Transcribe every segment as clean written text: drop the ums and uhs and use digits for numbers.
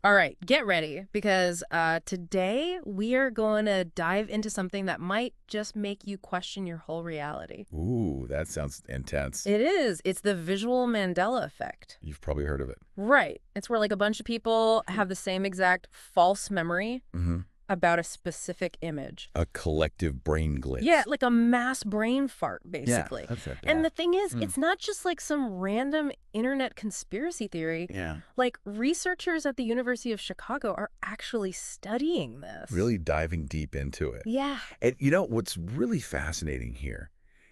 All right, get ready because today we are going to dive into something that might just make you question your whole reality. Ooh, that sounds intense. It is. It's the visual Mandela effect. You've probably heard of it. Right. It's where like a bunch of people have the same exact false memory Mm-hmm. about a specific image. A collective brain glitch. Yeah, like a mass brain fart, Yeah, basically. that's it. And the thing is, Mm. it's not just like some random internet conspiracy theory. Yeah. Like, researchers at the University of Chicago are actually studying this. Really diving deep into it. Yeah. And what's really fascinating here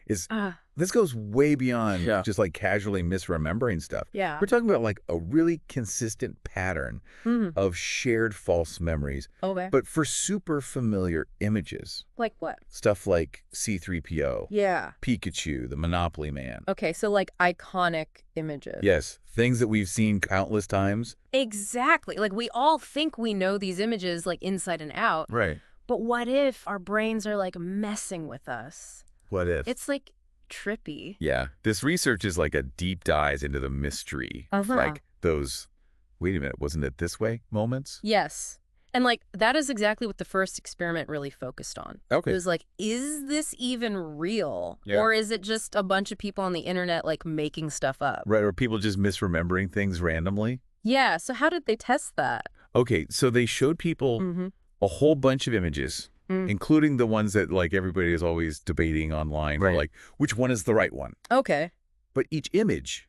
is Uh, this goes way beyond Yeah. just like casually misremembering stuff. yeah. We're talking about like a really consistent pattern Mhm. of shared false memories, Okay. but for super familiar images. Like what? Stuff like C-3PO, Yeah. Pikachu, the Monopoly Man. Okay, so like iconic images. Yes, things that we've seen countless times. Exactly. Like, we all think we know these images like inside and out. Right. But what if our brains are like messing with us? What if? It's like trippy. Yeah, this research is like a deep dive into the mystery of like those, wait a minute, wasn't it this way moments? Yes. And like, that is exactly what the first experiment really focused on. Okay. It was like, is this even real? Yeah. Or is it just a bunch of people on the internet like making stuff up? Right, or people just misremembering things randomly? Yeah, so how did they test that? Okay, so they showed people Mm-hmm. a whole bunch of images, including the ones that like everybody is always debating online, Right. like which one is the right one. Okay. But each image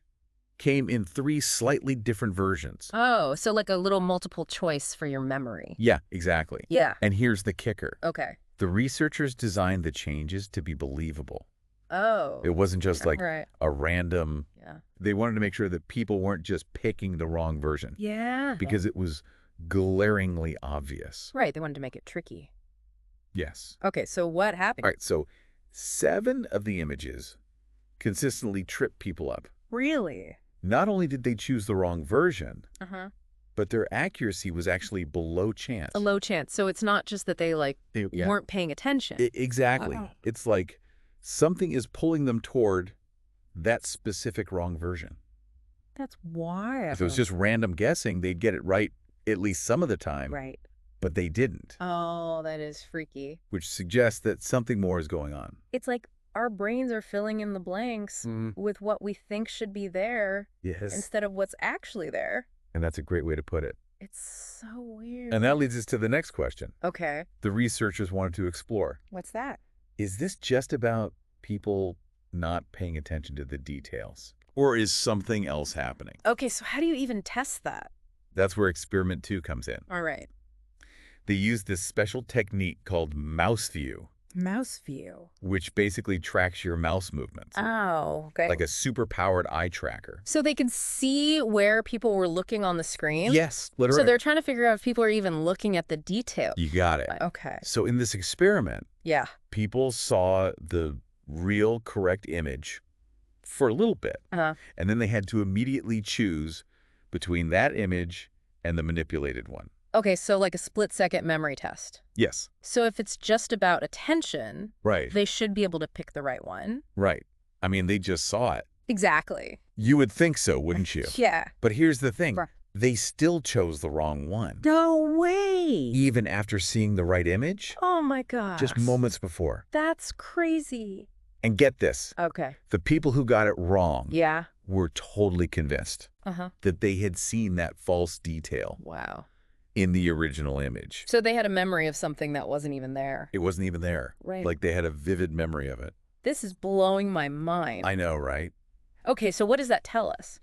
came in 3 slightly different versions. Oh, so like a little multiple choice for your memory. Yeah, exactly. Yeah. And here's the kicker. Okay. The researchers designed the changes to be believable. Oh. It wasn't just like Right. a random. Yeah. They wanted to make sure that people weren't just picking the wrong version Yeah. because it was glaringly obvious. Right, they wanted to make it tricky. Yes. Okay, so what happened? All right, so 7 of the images consistently trip people up. Really? Not only did they choose the wrong version, Uh-huh. but their accuracy was actually below chance. A low chance. So it's not just that they like Yeah. weren't paying attention. Exactly. Oh. It's like something is pulling them toward that specific wrong version. That's wild. If it was just random guessing, they'd get it right at least some of the time, right. but they didn't, Oh, that is freaky. which suggests that something more is going on. It's like our brains are filling in the blanks with what we think should be there Yes. instead of what's actually there. And that's a great way to put it. It's so weird. And that leads us to the next question. Okay. The researchers wanted to explore. What's that? Is this just about people not paying attention to the details? Or is something else happening? Okay, so how do you even test that? That's where experiment 2 comes in. All right. They used this special technique called mouse view, Mouse view. which basically tracks your mouse movements, Oh, okay. like a super-powered eye tracker. So they could see where people were looking on the screen? Yes, literally. So they're trying to figure out if people are even looking at the detail. You got it. Okay. So in this experiment, Yeah. people saw the real correct image for a little bit, Uh-huh. and then they had to immediately choose between that image and the manipulated one. Okay, so like a split-second memory test. Yes. So if it's just about attention, Right. they should be able to pick the right one. Right. I mean, they just saw it. Exactly. You would think so, wouldn't you? Yeah. But here's the thing. Right. They still chose the wrong one, No way. even after seeing the right image Oh my gosh. just moments before. That's crazy. And get this, Okay. the people who got it wrong Yeah. were totally convinced Uh-huh. that they had seen that false detail Wow. in the original image. So they had a memory of something that wasn't even there. It wasn't even there. Right. Like they had a vivid memory of it. This is blowing my mind. I know, right? Okay, so what does that tell us?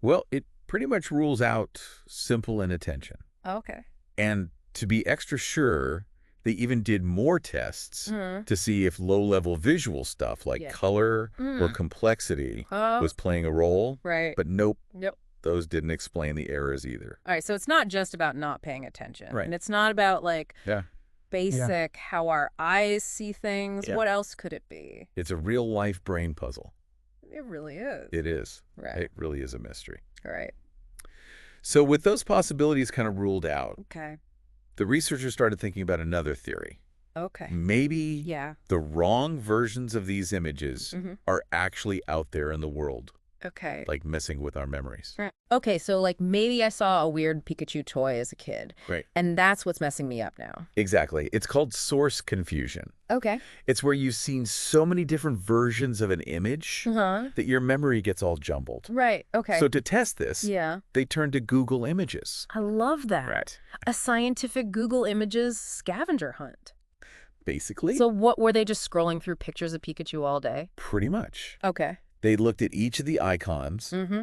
Well, it pretty much rules out simple inattention. Okay. And to be extra sure, they even did more tests to see if low-level visual stuff like Yeah. color or complexity Oh, was playing a role. right. But nope, Yep. those didn't explain the errors either. All right, so it's not just about not paying attention. Right. And it's not about like Yeah. basic how our eyes see things. Yeah. What else could it be? It's a real-life brain puzzle. It really is. It is. Right. It really is a mystery. All right. So with those possibilities kind of ruled out, Okay. the researchers started thinking about another theory. Okay. Maybe Yeah. the wrong versions of these images Mhm. are actually out there in the world. Okay. like messing with our memories. Right. Okay, so like maybe I saw a weird Pikachu toy as a kid, Right. and that's what's messing me up now. Exactly. It's called source confusion. Okay. It's where you've seen so many different versions of an image Uh-huh. that your memory gets all jumbled. Right. Okay. So to test this, Yeah. they turned to Google Images. I love that. Right. A scientific Google Images scavenger hunt. Basically, So what, were they just scrolling through pictures of Pikachu all day? pretty much. Okay. They looked at each of the icons Mm-hmm.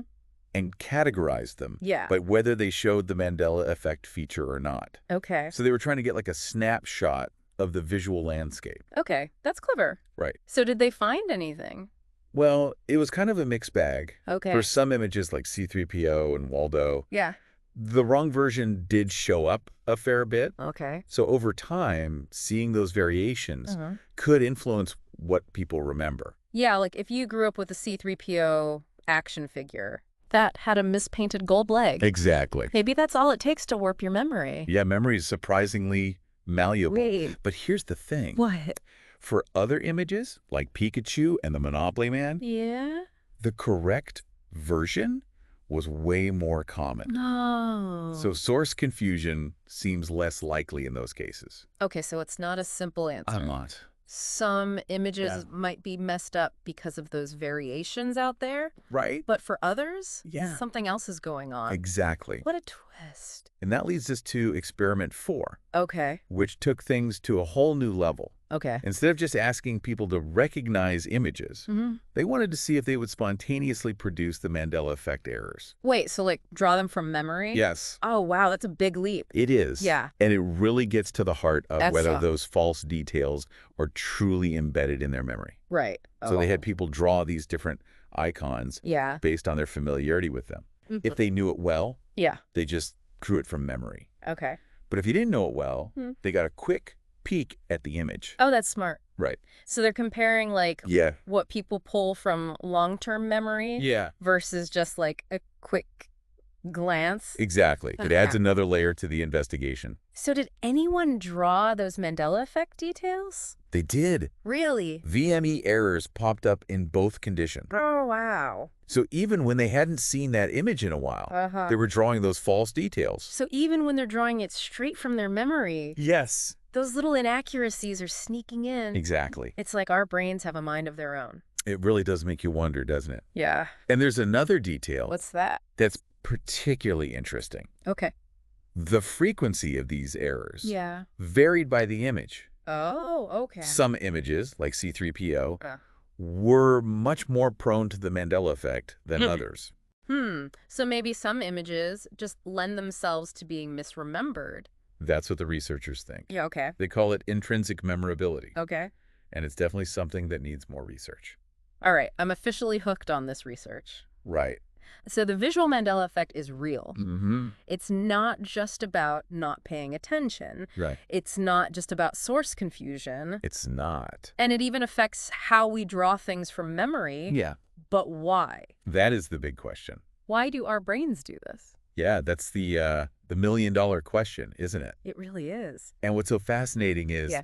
and categorized them Yeah. by whether they showed the Mandela Effect feature or not. Okay. So they were trying to get like a snapshot of the visual landscape. Okay. That's clever. Right. So did they find anything? Well, it was kind of a mixed bag. Okay. For some images like C-3PO and Waldo, Yeah. the wrong version did show up a fair bit. Okay. So over time, seeing those variations Uh-huh. could influence what people remember. Yeah, like if you grew up with a C-3PO action figure that had a mispainted gold leg, Exactly. maybe that's all it takes to warp your memory. Yeah, memory is surprisingly malleable. Wait. But here's the thing. What? For other images, like Pikachu and the Monopoly Man, Yeah? the correct version was way more common. No. So source confusion seems less likely in those cases. Okay, so it's not a simple answer. not. Some images Yeah. might be messed up because of those variations out there, Right? but for others, Yeah. something else is going on. Exactly. What a twist. And that leads us to experiment 4, Okay. which took things to a whole new level. Okay. Instead of just asking people to recognize images, Mm-hmm. they wanted to see if they would spontaneously produce the Mandela Effect errors. Wait, so like draw them from memory? Yes, Oh, wow, that's a big leap. it is. Yeah. And it really gets to the heart of That's whether tough. those false details are truly embedded in their memory. Right. So they had people draw these different icons Yeah. based on their familiarity with them. Mhm. If they knew it well, Yeah. they just drew it from memory. Okay. But if you didn't know it well, Hmm. they got a quick peek at the image. Oh, that's smart. Right. So they're comparing like Yeah. what people pull from long-term memory Yeah. versus just like a quick glance. Exactly. It adds another layer to the investigation. So did anyone draw those Mandela Effect details? They did. Really? VME errors popped up in both conditions. Oh, wow. So even when they hadn't seen that image in a while, Uh-huh. they were drawing those false details. So even when they're drawing it straight from their memory, Yes. those little inaccuracies are sneaking in. Exactly. It's like our brains have a mind of their own. It really does make you wonder, doesn't it? Yeah. And there's another detail What's that? that's particularly interesting. Okay. The frequency of these errors Yeah. varied by the image. Oh, okay. Some images, like C-3PO, Uh. were much more prone to the Mandela effect than others. So maybe some images just lend themselves to being misremembered. That's what the researchers think. Yeah, okay. They call it intrinsic memorability, Okay. and it's definitely something that needs more research. All right. I'm officially hooked on this research. Right. So the visual Mandela effect is real. Mm-hmm. It's not just about not paying attention. Right. It's not just about source confusion. It's not. And it even affects how we draw things from memory. Yeah. But why? That is the big question. Why do our brains do this? Yeah, that's the million-dollar question, isn't it? It really is. And what's so fascinating is Yeah.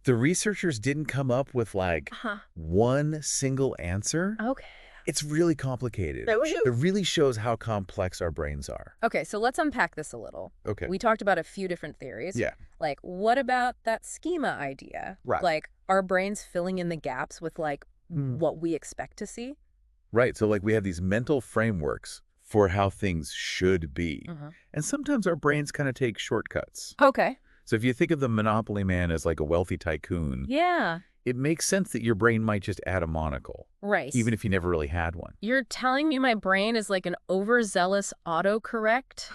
the researchers didn't come up with like Uh-huh. one single answer. Okay. It's really complicated. No, It really shows how complex our brains are. Okay, so let's unpack this a little. Okay. We talked about a few different theories. Yeah. Like, what about that schema idea? Right. Like, our brains filling in the gaps with, like, what we expect to see? Right. So like we have these mental frameworks for how things should be. Uh-huh. And sometimes our brains kind of take shortcuts. Okay. So if you think of the Monopoly Man as like a wealthy tycoon, Yeah. it makes sense that your brain might just add a monocle, Right. even if you never really had one. You're telling me my brain is like an overzealous autocorrect?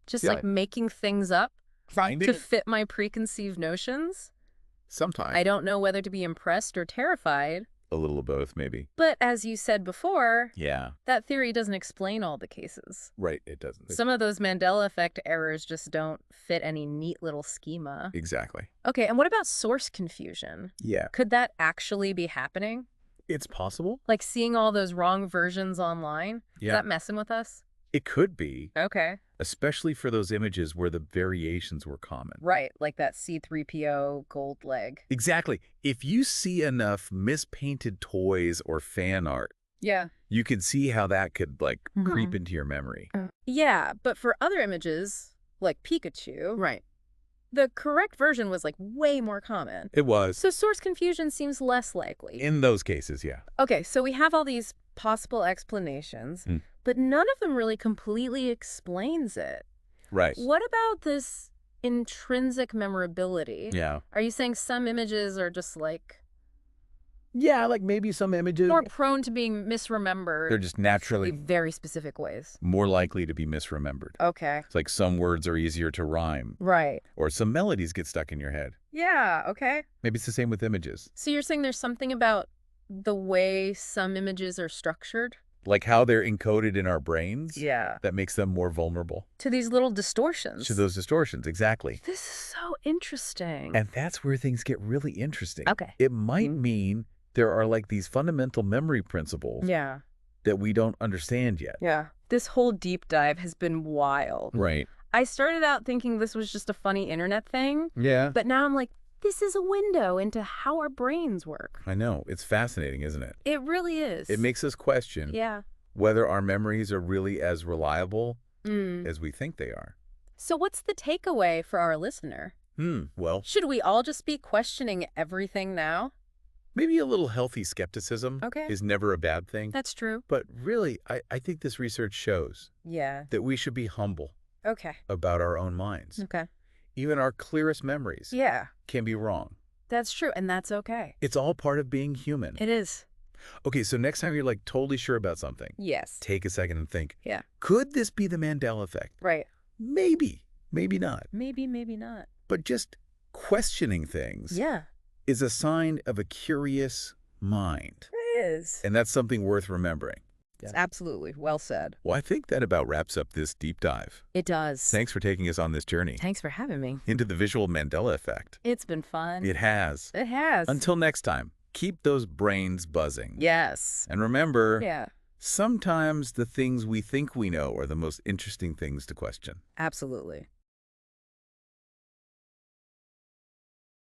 Just Yeah. like making things up Find to fit my preconceived notions? Sometime. I don't know whether to be impressed or terrified. A little of both, maybe. But as you said before, Yeah. that theory doesn't explain all the cases. Right. It doesn't. Some of those Mandela effect errors just don't fit any neat little schema. Exactly. Okay, and what about source confusion? Yeah. Could that actually be happening? It's possible. Like seeing all those wrong versions online? Is Yeah. that messing with us? It could be, Okay. especially for those images where the variations were common. Right, like that C-3PO gold leg. Exactly. If you see enough mispainted toys or fan art, Yeah. You could see how that could, like, creep into your memory. Yeah, but for other images, like Pikachu, Right. the correct version was like way more common. It was. So source confusion seems less likely. In those cases, yeah. Okay, so we have all these possible explanations, but none of them really completely explains it. Right. What about this intrinsic memorability? Yeah. Are you saying some images are just like Yeah, like maybe some images. more prone to being misremembered? They're just naturally in very specific ways. more likely to be misremembered. Okay. It's like some words are easier to rhyme, Right. or some melodies get stuck in your head. Yeah, okay. Maybe it's the same with images. So you're saying there's something about the way some images are structured? Like how they're encoded in our brains Yeah. that makes them more vulnerable To these little distortions. to those distortions. Exactly. This is so interesting. And that's where things get really interesting. Okay. It might mean there are like these fundamental memory principles Yeah. that we don't understand yet. Yeah. This whole deep dive has been wild. Right. I started out thinking this was just a funny internet thing, Yeah. but now I'm like, this is a window into how our brains work. I know. It's fascinating, isn't it? It really is. It makes us question Yeah. whether our memories are really as reliable as we think they are. So what's the takeaway for our listener? Well, Should we all just be questioning everything now? maybe a little healthy skepticism Okay. is never a bad thing. That's true. But really, I think this research shows Yeah. that we should be humble Okay. about our own minds. Okay. Even our clearest memories Yeah. can be wrong. That's true, and that's okay. It's all part of being human. It is. Okay, so next time you're like totally sure about something, Yes. take a second and think, Yeah. could this be the Mandela effect? Right. Maybe, maybe not. Maybe, maybe not. But just questioning things Yeah. is a sign of a curious mind. It is. And that's something worth remembering. It's absolutely well said. Well, I think that about wraps up this deep dive. It does. Thanks for taking us on this journey Thanks for having me. into the visual Mandela effect. It's been fun. It has. It has. Until next time, keep those brains buzzing. Yes. And remember, Yeah. sometimes the things we think we know are the most interesting things to question. Absolutely.